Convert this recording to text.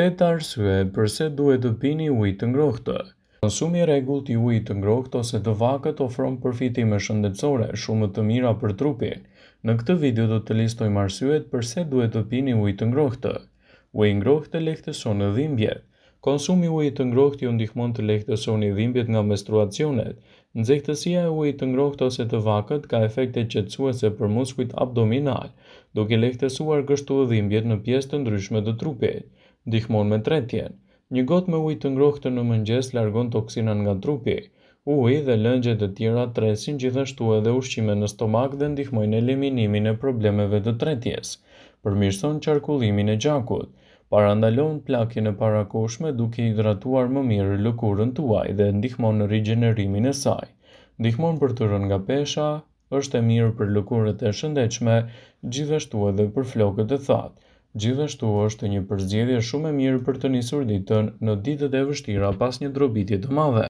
8 arsye pse duhet të pini ujë të ngrohtë. Konsumi i rregullt i ujit të ngrohtë ose të vakët ofron përfitime shëndetësore shumë të mira për trupin. Në këtë video do të listojmë arsyet pse duhet të pini ujë të ngrohtë. Uji i ngrohtë lehtëson dhimbjet. Konsumi i ujit të ngrohtë ju ndihmon të lehtësoni dhimbjet nga menstruacionet. Nxehtësia e ujit të ngrohtë ose të vakët ka efekte qetësuese për muskujt abdominal, duke lehtësuar kështu dhimbjet në pjesë të ndryshme të trupit. Ndihmon me tretjen. Një gotë me ujë të ngrohtë në mëngjes largon toksinat nga trupi. Uji dhe lëngjet e tjera tresin gjithashtu edhe ushqime në stomak dhe ndihmojnë eliminimin e problemeve të tretjes. Përmirëson qarkullimin e gjakut. Parandalon plakjen e parakohshme duke hidratuar më mirë lëkurën tuaj dhe ndihmon në rigjenerimin e saj. Ndihmon për të rënë nga pesha, është e mirë për lëkurët e shëndetshme, gjithashtu edhe për flokët e thatë. Gjithashtu është një përzgjedhje shumë e mirë për të nisur ditën në ditët e vështira pas një trobitje të madhe.